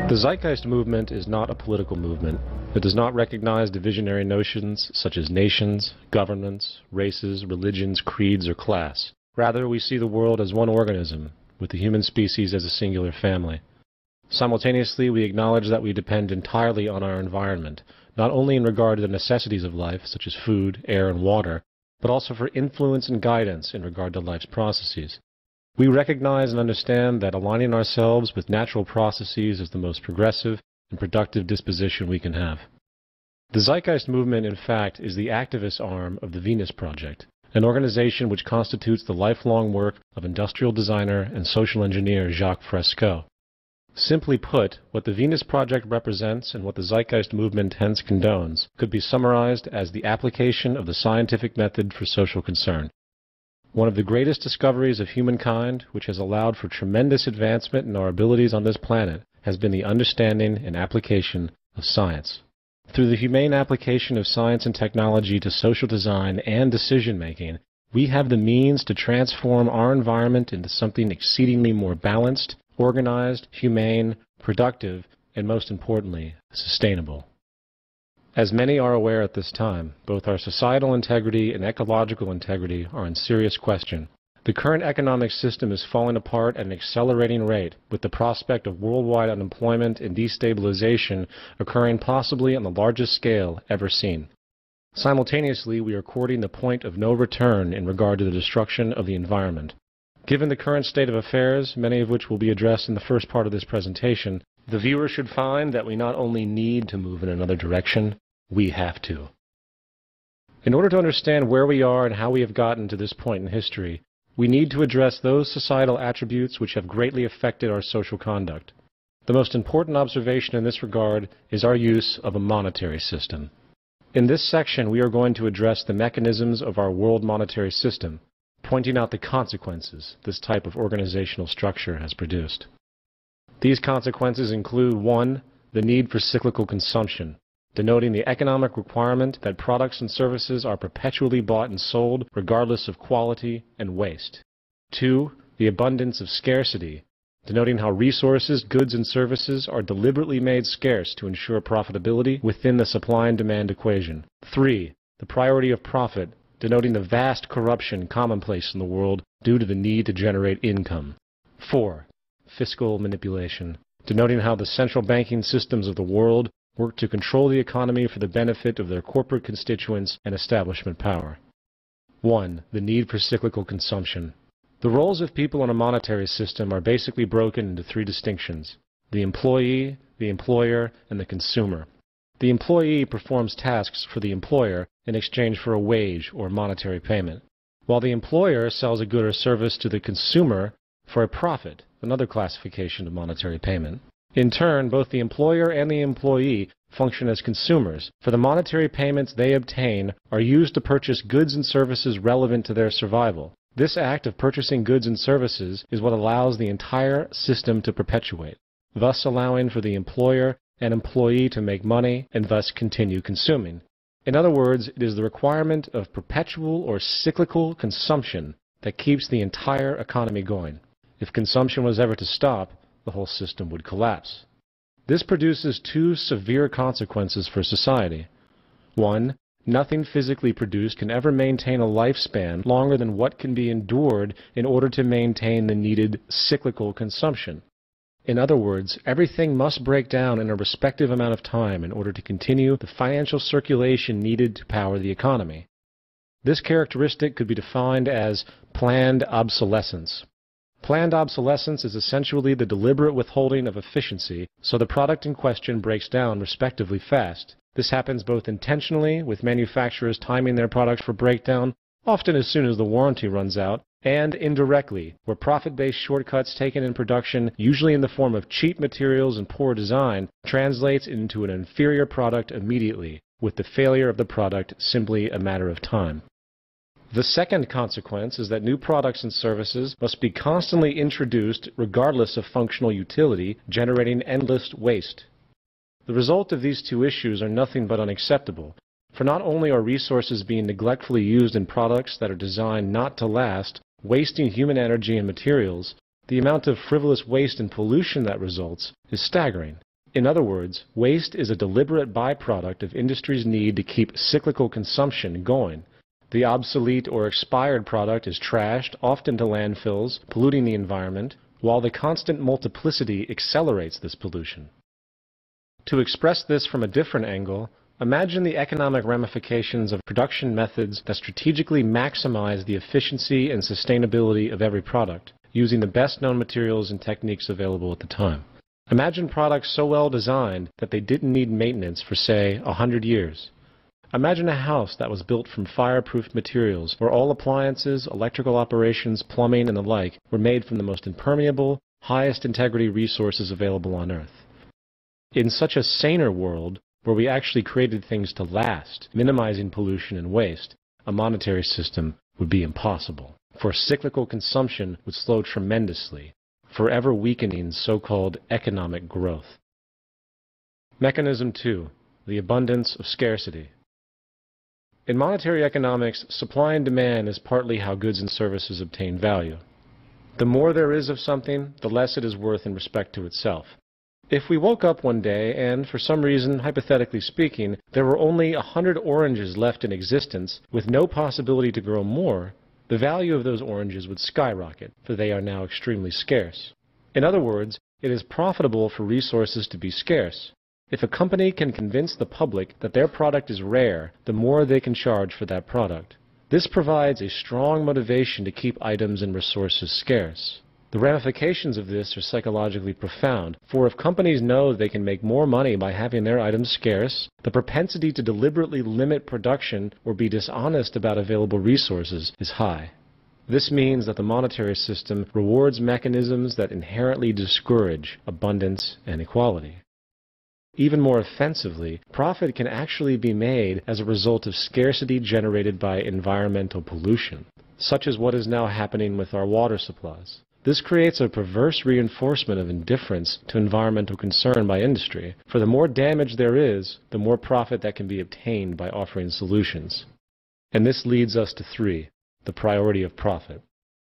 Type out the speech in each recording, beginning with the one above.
The Zeitgeist Movement is not a political movement. It does not recognize divisionary notions such as nations, governments, races, religions, creeds, or class. Rather, we see the world as one organism, with the human species as a singular family. Simultaneously, we acknowledge that we depend entirely on our environment, not only in regard to the necessities of life, such as food, air, and water, but also for influence and guidance in regard to life's processes. We recognize and understand that aligning ourselves with natural processes is the most progressive and productive disposition we can have. The Zeitgeist Movement, in fact, is the activist arm of the Venus Project, an organization which constitutes the lifelong work of industrial designer and social engineer Jacques Fresco. Simply put, what the Venus Project represents and what the Zeitgeist Movement hence condones could be summarized as the application of the scientific method for social concern. One of the greatest discoveries of humankind, which has allowed for tremendous advancement in our abilities on this planet, has been the understanding and application of science. Through the humane application of science and technology to social design and decision-making, we have the means to transform our environment into something exceedingly more balanced, organized, humane, productive, and most importantly, sustainable. As many are aware at this time, both our societal integrity and ecological integrity are in serious question. The current economic system is falling apart at an accelerating rate, with the prospect of worldwide unemployment and destabilization occurring possibly on the largest scale ever seen. Simultaneously, we are courting the point of no return in regard to the destruction of the environment. Given the current state of affairs, many of which will be addressed in the first part of this presentation, the viewer should find that we not only need to move in another direction, we have to. In order to understand where we are and how we have gotten to this point in history, we need to address those societal attributes which have greatly affected our social conduct. The most important observation in this regard is our use of a monetary system. In this section, we are going to address the mechanisms of our world monetary system, pointing out the consequences this type of organizational structure has produced. These consequences include 1. The need for cyclical consumption, denoting the economic requirement that products and services are perpetually bought and sold regardless of quality and waste. 2. The abundance of scarcity, denoting how resources, goods, and services are deliberately made scarce to ensure profitability within the supply and demand equation. 3. The priority of profit, denoting the vast corruption commonplace in the world due to the need to generate income. 4. Fiscal manipulation, denoting how the central banking systems of the world work to control the economy for the benefit of their corporate constituents and establishment power. 1. The need for cyclical consumption. The roles of people in a monetary system are basically broken into 3 distinctions: the employee, the employer, and the consumer. The employee performs tasks for the employer in exchange for a wage or monetary payment, while the employer sells a good or service to the consumer for a profit, another classification of monetary payment. In turn, both the employer and the employee function as consumers, for the monetary payments they obtain are used to purchase goods and services relevant to their survival. This act of purchasing goods and services is what allows the entire system to perpetuate, thus allowing for the employer and employee to make money and thus continue consuming. In other words, it is the requirement of perpetual or cyclical consumption that keeps the entire economy going. If consumption was ever to stop, the whole system would collapse. This produces 2 severe consequences for society. 1. Nothing physically produced can ever maintain a lifespan longer than what can be endured in order to maintain the needed cyclical consumption. In other words, everything must break down in a respective amount of time in order to continue the financial circulation needed to power the economy. This characteristic could be defined as planned obsolescence. Planned obsolescence is essentially the deliberate withholding of efficiency, so the product in question breaks down respectively fast. This happens both intentionally, with manufacturers timing their products for breakdown, often as soon as the warranty runs out, and indirectly, where profit-based shortcuts taken in production, usually in the form of cheap materials and poor design, translates into an inferior product immediately, with the failure of the product simply a matter of time. The second consequence is that new products and services must be constantly introduced regardless of functional utility, generating endless waste. The result of these 2 issues are nothing but unacceptable, for not only are resources being neglectfully used in products that are designed not to last, wasting human energy and materials, the amount of frivolous waste and pollution that results is staggering. In other words, waste is a deliberate byproduct of industry's need to keep cyclical consumption going. The obsolete or expired product is trashed, often to landfills, polluting the environment, while the constant multiplicity accelerates this pollution. To express this from a different angle, imagine the economic ramifications of production methods that strategically maximize the efficiency and sustainability of every product, using the best known materials and techniques available at the time. Imagine products so well designed that they didn't need maintenance for, say, 100 years. Imagine a house that was built from fireproof materials, where all appliances, electrical operations, plumbing, and the like were made from the most impermeable, highest integrity resources available on Earth. In such a saner world, where we actually created things to last, minimizing pollution and waste, a monetary system would be impossible, for cyclical consumption would slow tremendously, forever weakening so-called economic growth. Mechanism 2. The abundance of scarcity. In monetary economics, supply and demand is partly how goods and services obtain value. The more there is of something, the less it is worth in respect to itself. If we woke up one day and, for some reason, hypothetically speaking, there were only 100 oranges left in existence with no possibility to grow more, the value of those oranges would skyrocket, for they are now extremely scarce. In other words, it is profitable for resources to be scarce. If a company can convince the public that their product is rare, the more they can charge for that product. This provides a strong motivation to keep items and resources scarce. The ramifications of this are psychologically profound, for if companies know they can make more money by having their items scarce, the propensity to deliberately limit production or be dishonest about available resources is high. This means that the monetary system rewards mechanisms that inherently discourage abundance and equality. Even more offensively, profit can actually be made as a result of scarcity generated by environmental pollution, such as what is now happening with our water supplies. This creates a perverse reinforcement of indifference to environmental concern by industry, for the more damage there is, the more profit that can be obtained by offering solutions. And this leads us to 3, the priority of profit.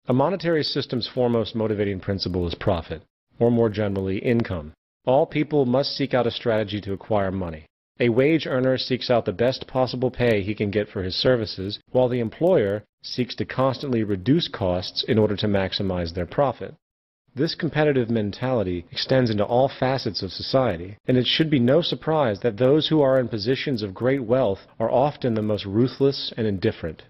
A monetary system's foremost motivating principle is profit, or more generally, income. All people must seek out a strategy to acquire money. A wage earner seeks out the best possible pay he can get for his services, while the employer seeks to constantly reduce costs in order to maximize their profit. This competitive mentality extends into all facets of society, and it should be no surprise that those who are in positions of great wealth are often the most ruthless and indifferent.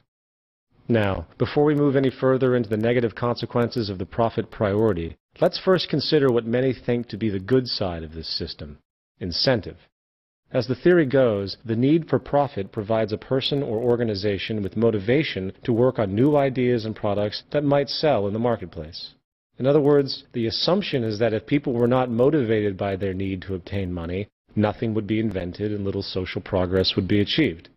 Now, before we move any further into the negative consequences of the profit priority, let's first consider what many think to be the good side of this system: incentive. As the theory goes, the need for profit provides a person or organization with motivation to work on new ideas and products that might sell in the marketplace. In other words, the assumption is that if people were not motivated by their need to obtain money, nothing would be invented and little social progress would be achieved.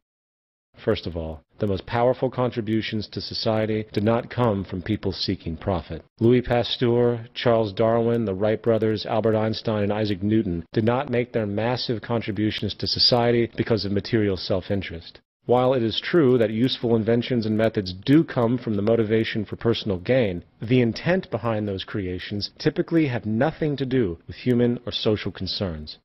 First of all, the most powerful contributions to society did not come from people seeking profit. Louis Pasteur, Charles Darwin, the Wright brothers, Albert Einstein, and Isaac Newton did not make their massive contributions to society because of material self-interest. While it is true that useful inventions and methods do come from the motivation for personal gain, the intent behind those creations typically have nothing to do with human or social concerns.